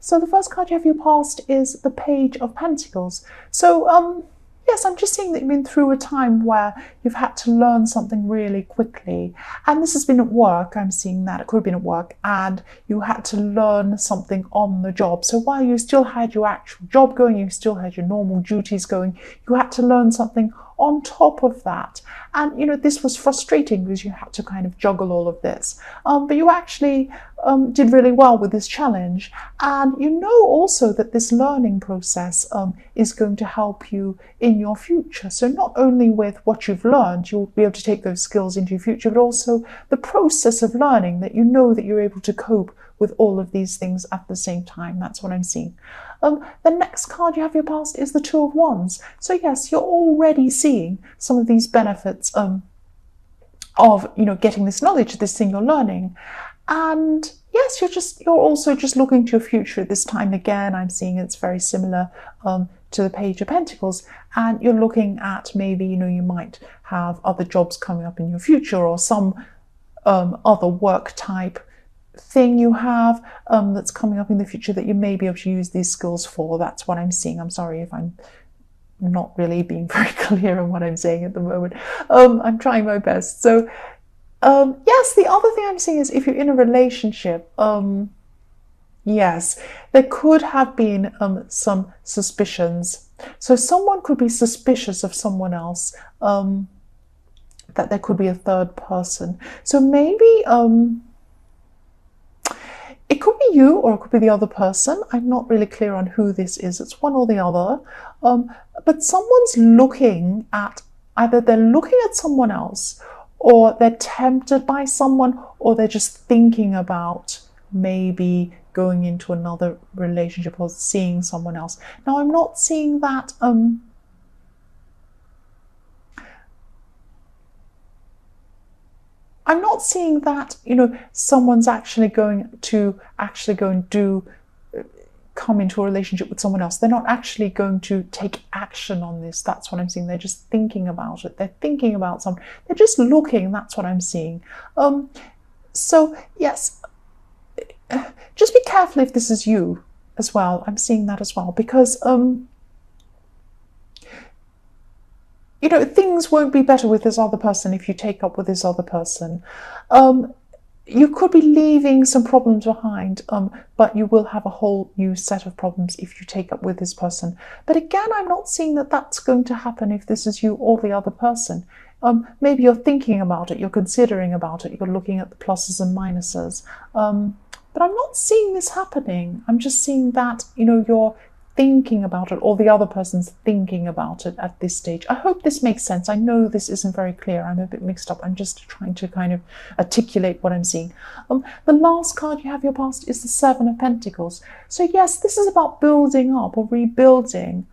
So the first card you have your past is the Page of Pentacles. So yes, I'm just seeing that you've been through a time where you've had to learn something really quickly. And this has been at work. I'm seeing that. It could have been at work. And you had to learn something on the job. So while you still had your actual job going, you still had your normal duties going, you had to learn something on top of that. And, you know, this was frustrating because you had to kind of juggle all of this. But you actually did really well with this challenge. And you know also that this learning process is going to help you in your future. So not only with what you've learned, you'll be able to take those skills into your future, but also the process of learning, that you know that you're able to cope with all of these things at the same time. That's what I'm seeing. The next card you have your past is the Two of Wands. So yes, you're already seeing some of these benefits of, you know, getting this knowledge, this thing you're learning. And yes, you're also just looking to your future at this time. Again, I'm seeing it's very similar to the Page of Pentacles, and you're looking at maybe, you know, you might have other jobs coming up in your future, or some other work type thing you have that's coming up in the future that you may be able to use these skills for. That's what I'm seeing. I'm sorry if I'm not really being very clear on what I'm saying at the moment. I'm trying my best. So yes, the other thing I'm seeing is if you're in a relationship, yes, there could have been some suspicions. So someone could be suspicious of someone else, that there could be a third person. So maybe it could be you, or it could be the other person. I'm not really clear on who this is. It's one or the other. But someone's looking at, either they're looking at someone else, or they're tempted by someone, or they're just thinking about maybe going into another relationship or seeing someone else. Now, I'm not seeing that I'm not seeing that, you know, someone's actually going to come into a relationship with someone else. They're not actually going to take action on this. That's what I'm seeing. They're just thinking about it. They're thinking about someone. They're just looking. That's what I'm seeing. So yes, just be careful if this is you as well. I'm seeing that as well, because you know, things won't be better with this other person if you take up with this other person. You could be leaving some problems behind, but you will have a whole new set of problems if you take up with this person. But again, I'm not seeing that that's going to happen if this is you or the other person. Maybe you're thinking about it, you're considering about it, you're looking at the pluses and minuses. But I'm not seeing this happening. I'm just seeing that, you know, you're thinking about it, or the other person's thinking about it at this stage. I hope this makes sense. I know this isn't very clear. I'm a bit mixed up. I'm just trying to kind of articulate what I'm seeing. The last card you have your past is the Seven of Pentacles. So yes, this is about building up or rebuilding.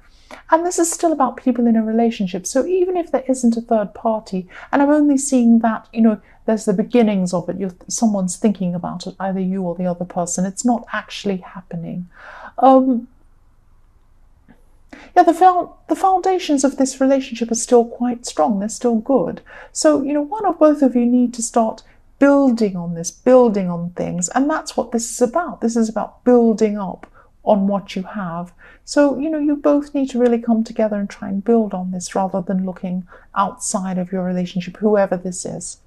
And this is still about people in a relationship. So even if there isn't a third party, and I'm only seeing that, you know, there's the beginnings of it. Someone's thinking about it, either you or the other person. It's not actually happening. Yeah, the foundations of this relationship are still quite strong. They're still good. So, you know, one or both of you need to start building on this, building on things. And that's what this is about. This is about building up on what you have. So, you know, you both need to really come together and try and build on this rather than looking outside of your relationship, whoever this is.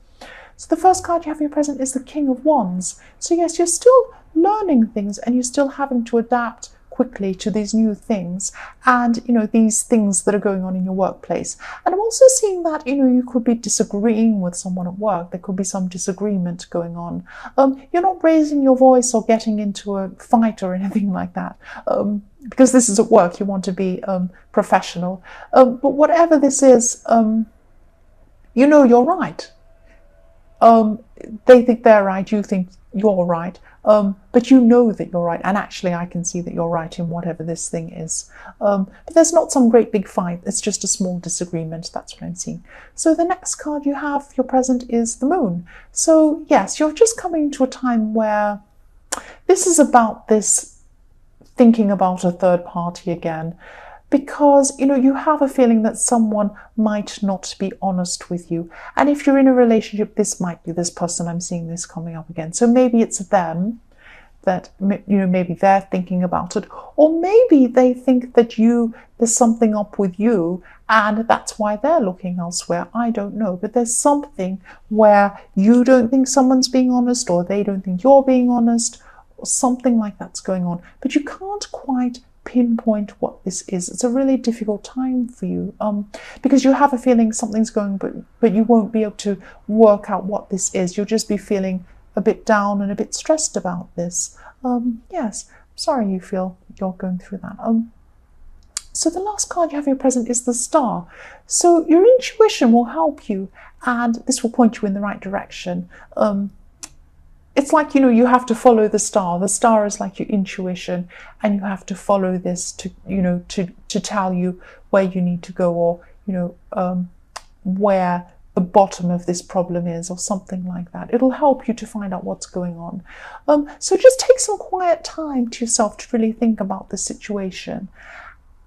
So the first card you have in your present is the King of Wands. So yes, you're still learning things and you're still having to adapt quickly to these new things, and you know, these things that are going on in your workplace. And I'm also seeing that, you know, you could be disagreeing with someone at work. There could be some disagreement going on. You're not raising your voice or getting into a fight or anything like that, because this is at work. You want to be professional, but whatever this is, you know, you're right. They think they're right, you think you're right, but you know that you're right, and actually I can see that you're right in whatever this thing is. But there's not some great big fight, it's just a small disagreement. That's what I'm seeing. So the next card you have, your present, is the Moon. So yes, you're just coming to a time where this is about this thinking about a third party again. Because, you know, you have a feeling that someone might not be honest with you. And if you're in a relationship, this might be this person. I'm seeing this coming up again. So maybe it's them. that, you know, maybe they're thinking about it, or maybe they think that there's something up with you and that's why they're looking elsewhere. I don't know, but there's something where you don't think someone's being honest, or they don't think you're being honest, or something like that's going on, but you can't quite pinpoint what this is. It's a really difficult time for you, because you have a feeling something's going, but you won't be able to work out what this is. You'll just be feeling a bit down and a bit stressed about this. Yes, I'm sorry you feel you're going through that. So the last card you have here present is the Star. So your intuition will help you, and this will point you in the right direction. It's like, you know, you have to follow the star. The star is like your intuition, and you have to follow this to, you know, to tell you where you need to go, or, you know, where the bottom of this problem is, or something like that. It'll help you to find out what's going on. So just take some quiet time to yourself to really think about the situation.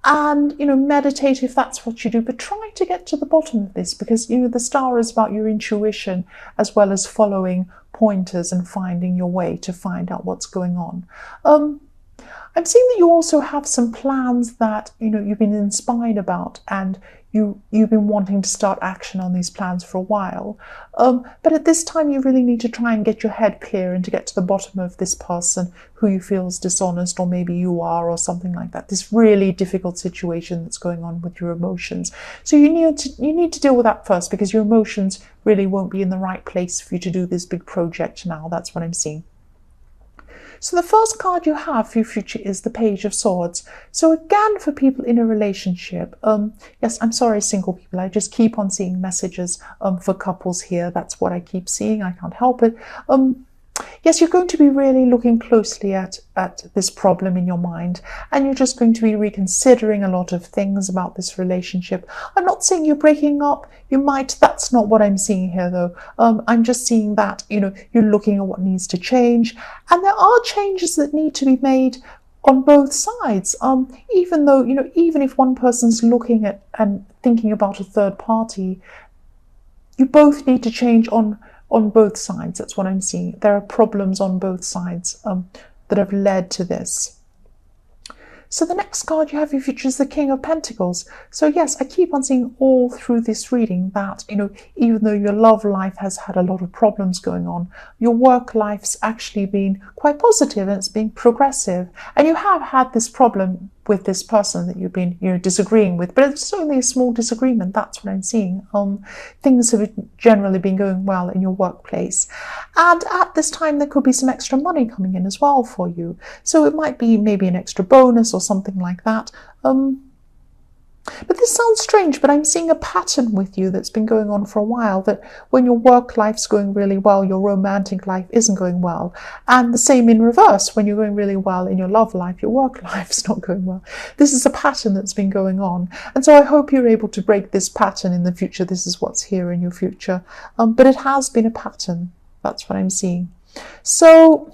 And, you know, meditate if that's what you do, but try to get to the bottom of this, because, you know, the Star is about your intuition as well as following pointers and finding your way to find out what's going on. I'm seeing that you also have some plans that, you know, you've been inspired about, and you've been wanting to start action on these plans for a while. But at this time, you really need to try and get your head clear and to get to the bottom of this person who you feel is dishonest, or maybe you are, or something like that. This really difficult situation that's going on with your emotions. So you need to deal with that first, because your emotions really won't be in the right place for you to do this big project now. That's what I'm seeing. So the first card you have for your future is the Page of Swords. So again, for people in a relationship, yes, I'm sorry, single people, I just keep on seeing messages for couples here. That's what I keep seeing. I can't help it. Yes, you're going to be really looking closely at this problem in your mind, and you're just going to be reconsidering a lot of things about this relationship. I'm not saying you're breaking up. You might. That's not what I'm seeing here, though. I'm just seeing that, you know, you're looking at what needs to change, and there are changes that need to be made on both sides. Even though, you know, even if one person's looking at and thinking about a third party, you both need to change on both sides. That's what I'm seeing. There are problems on both sides that have led to this. So the next card you have in your future is the King of Pentacles. So yes, I keep on seeing all through this reading that, you know, even though your love life has had a lot of problems going on, your work life's actually been quite positive, and it's been progressive. And you have had this problem with this person that you've been, you know, disagreeing with, but it's only a small disagreement. That's what I'm seeing. Things have generally been going well in your workplace, and at this time there could be some extra money coming in as well for you. So it might be maybe an extra bonus or something like that. But this sounds strange, but I'm seeing a pattern with you that's been going on for a while, that when your work life's going really well, your romantic life isn't going well. And the same in reverse, when you're going really well in your love life, your work life's not going well. This is a pattern that's been going on. And so I hope you're able to break this pattern in the future. This is what's here in your future. But it has been a pattern. That's what I'm seeing. So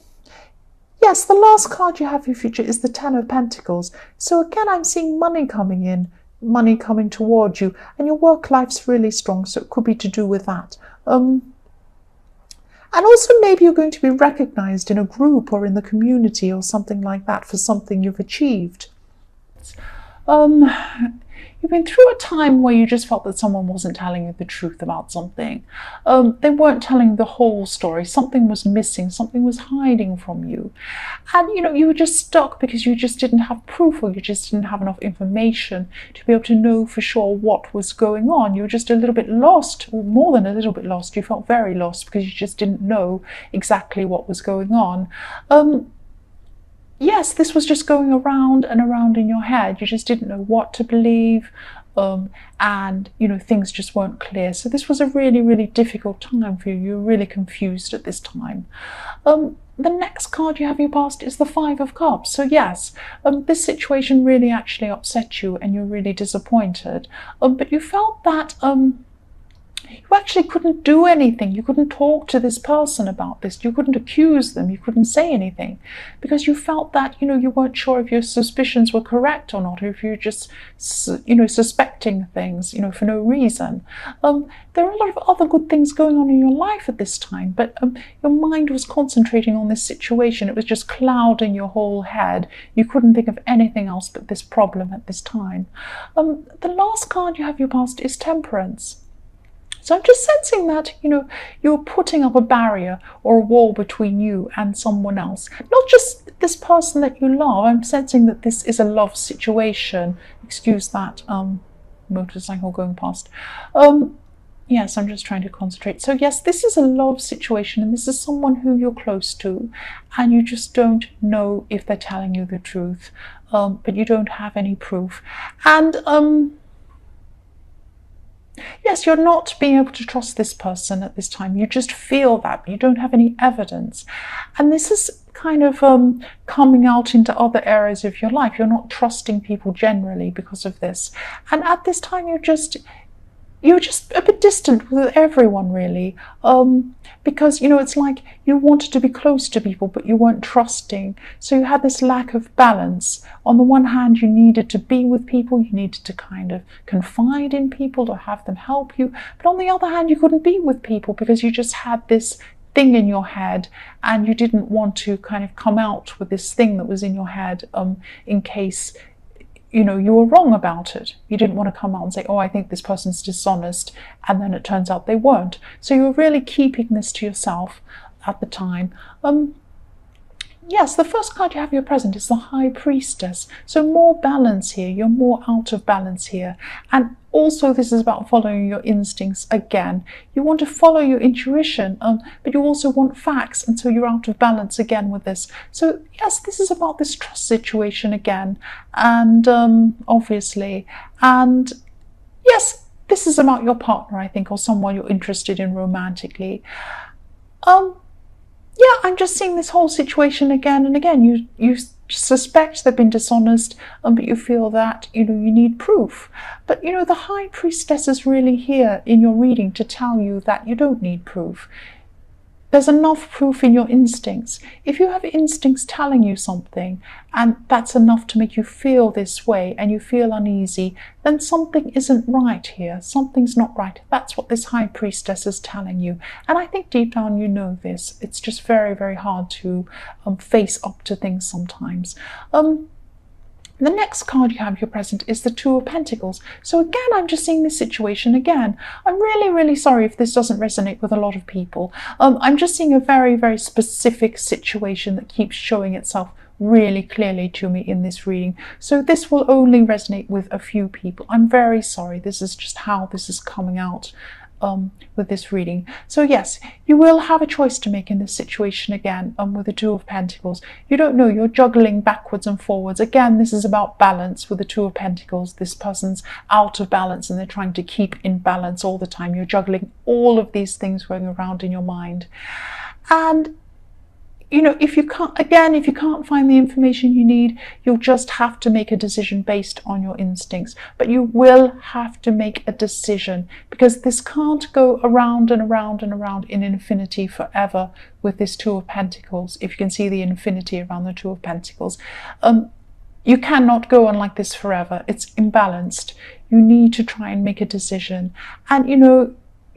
yes, the last card you have for your future is the Ten of Pentacles. So again, I'm seeing money coming in, money coming towards you, and your work life's really strong, so it could be to do with that. And also maybe you're going to be recognized in a group or in the community or something like that for something you've achieved. You've been through a time where you just felt that someone wasn't telling you the truth about something. They weren't telling the whole story. Something was missing. Something was hiding from you. And, you know, you were just stuck because you just didn't have proof, or you just didn't have enough information to be able to know for sure what was going on. You were just a little bit lost, or more than a little bit lost. You felt very lost because you just didn't know exactly what was going on. Yes, this was just going around and around in your head. You just didn't know what to believe, and, you know, things just weren't clear. So this was a really, really difficult time for you. You were really confused at this time. The next card you have in your past is the Five of Cups. So yes, this situation really actually upset you, and you're really disappointed. But you felt that you actually couldn't do anything. You couldn't talk to this person about this. You couldn't accuse them. You couldn't say anything because you felt that, you weren't sure if your suspicions were correct or not, or if you're just, suspecting things, for no reason. There are a lot of other good things going on in your life at this time, but your mind was concentrating on this situation. It was just clouding your whole head. You couldn't think of anything else but this problem at this time. The last card you have your past is Temperance. So I'm just sensing that, you're putting up a barrier or a wall between you and someone else. Not just this person that you love. I'm sensing that this is a love situation. Excuse that motorcycle going past. Yes, I'm just trying to concentrate. So yes, this is a love situation, and this is someone who you're close to, and you just don't know if they're telling you the truth, but you don't have any proof. And yes, you're not being able to trust this person at this time. You just feel that, but you don't have any evidence. And this is kind of coming out into other areas of your life. You're not trusting people generally because of this. And at this time, you're just a bit distant with everyone, really, because it's like you wanted to be close to people, but you weren't trusting. So you had this lack of balance. On the one hand, you needed to be with people, you needed to kind of confide in people to have them help you, but on the other hand, you couldn't be with people because you just had this thing in your head, and you didn't want to kind of come out with this thing that was in your head in case you were wrong about it. You didn't want to come out and say, oh, I think this person's dishonest, and then it turns out they weren't. So you were really keeping this to yourself at the time. Yes, the first card you have in your present is the High Priestess. So more balance here. You're more out of balance here. And also this is about following your instincts again. You want to follow your intuition, but you also want facts, and so you're out of balance again with this. So yes, this is about this trust situation again, and obviously. And yes, this is about your partner, I think, or someone you're interested in romantically. Yeah, I'm just seeing this whole situation again and again. You suspect they've been dishonest, but you feel that, you need proof. But, the High Priestess is really here in your reading to tell you that you don't need proof. There's enough proof in your instincts. If you have instincts telling you something, and that's enough to make you feel this way, and you feel uneasy, then something isn't right here. Something's not right. That's what this High Priestess is telling you. And I think deep down you know this. It's just very, very hard to face up to things sometimes. The next card you have your present is the Two of Pentacles. So again, I'm just seeing this situation again. I'm really, really sorry if this doesn't resonate with a lot of people. I'm just seeing a very, very specific situation that keeps showing itself really clearly to me in this reading. So this will only resonate with a few people. I'm very sorry. This is just how this is coming out with this reading. So yes, you will have a choice to make in this situation again with the Two of Pentacles. You don't know, you're juggling backwards and forwards. Again, this is about balance with the Two of Pentacles. This person's out of balance and they're trying to keep in balance all the time. You're juggling all of these things going around in your mind. And if you can't find the information you need, you'll just have to make a decision based on your instincts. But you will have to make a decision, because this can't go around and around and around in infinity forever with this Two of Pentacles. If you can see the infinity around the Two of Pentacles, you cannot go on like this forever. It's imbalanced. You need to try and make a decision. And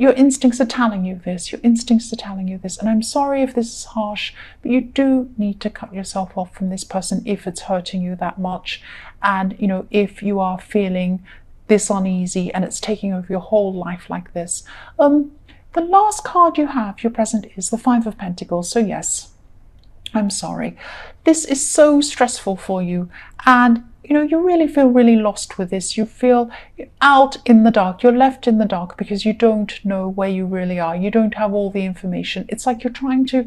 your instincts are telling you this. Your instincts are telling you this. And I'm sorry if this is harsh, but you do need to cut yourself off from this person if it's hurting you that much. And, if you are feeling this uneasy and it's taking over your whole life like this. The last card you have, your present, is the Five of Pentacles. So yes, I'm sorry. This is so stressful for you. And you really feel really lost with this. You feel out in the dark. You're left in the dark because you don't know where you really are. You don't have all the information. It's like you're trying to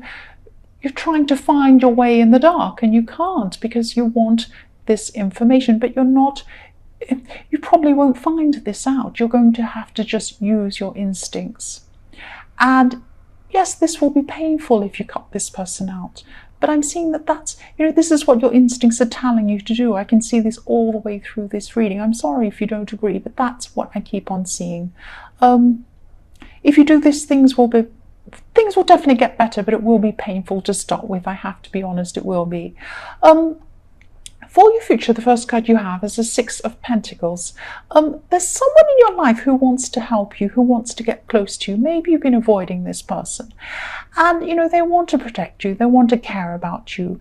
find your way in the dark, and you can't because you want this information, but you probably won't find this out. You're going to have to just use your instincts. And yes, this will be painful if you cut this person out. But I'm seeing that's, this is what your instincts are telling you to do. I can see this all the way through this reading. I'm sorry if you don't agree, but that's what I keep on seeing. If you do this, things will definitely get better, but it will be painful to start with. I have to be honest, it will be. For your future, the first card you have is the Six of Pentacles. There's someone in your life who wants to help you, who wants to get close to you. Maybe you've been avoiding this person. And, they want to protect you. They want to care about you.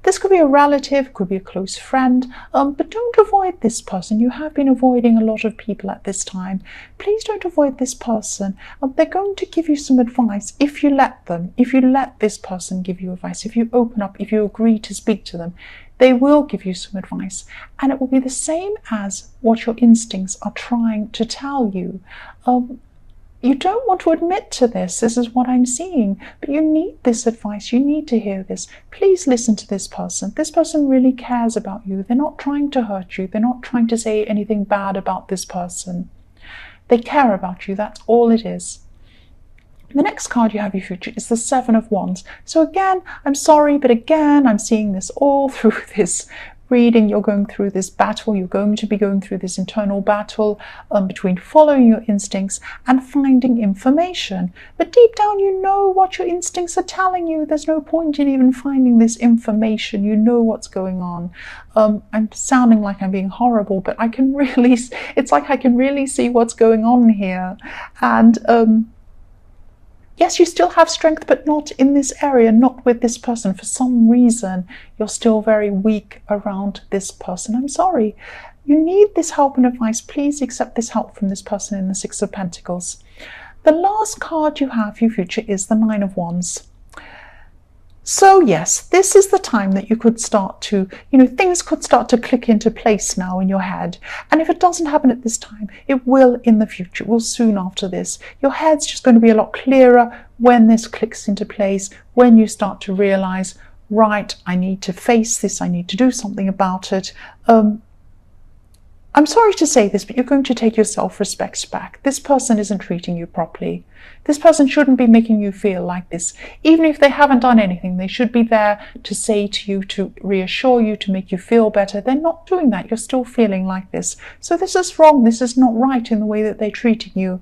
This could be a relative, could be a close friend, but don't avoid this person. You have been avoiding a lot of people at this time. Please don't avoid this person. They're going to give you some advice if you let them. If you let this person give you advice, if you open up, if you agree to speak to them, they will give you some advice, and it will be the same as what your instincts are trying to tell you. You don't want to admit to this. This is what I'm seeing, but you need this advice. You need to hear this. Please listen to this person. This person really cares about you. They're not trying to hurt you. They're not trying to say anything bad about this person. They care about you. That's all it is. The next card you have your future is the Seven of Wands. So again, I'm sorry, but again, I'm seeing this all through this reading. You're going through this battle. You're going to be going through this internal battle between following your instincts and finding information. But deep down, you know what your instincts are telling you. There's no point in even finding this information. You know what's going on. I'm sounding like I'm being horrible, but it's like I can really see what's going on here. And yes, you still have strength, but not in this area, not with this person. For some reason, you're still very weak around this person. I'm sorry. You need this help and advice. Please accept this help from this person in the Six of Pentacles. The last card you have for your future is the Nine of Wands. So yes, this is the time that you could start to, things could start to click into place now in your head. And if it doesn't happen at this time, it will in the future. It will soon after this. Your head's just going to be a lot clearer when this clicks into place, when you start to realize, right, I need to face this. I need to do something about it. I'm sorry to say this, but you're going to take your self-respect back. This person isn't treating you properly. This person shouldn't be making you feel like this. Even if they haven't done anything, they should be there to say to you, to reassure you, to make you feel better. They're not doing that. You're still feeling like this. So this is wrong. This is not right in the way that they're treating you.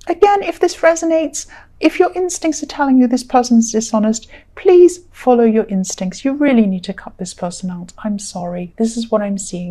Again, if this resonates, if your instincts are telling you this person's dishonest, please follow your instincts. You really need to cut this person out. I'm sorry. This is what I'm seeing.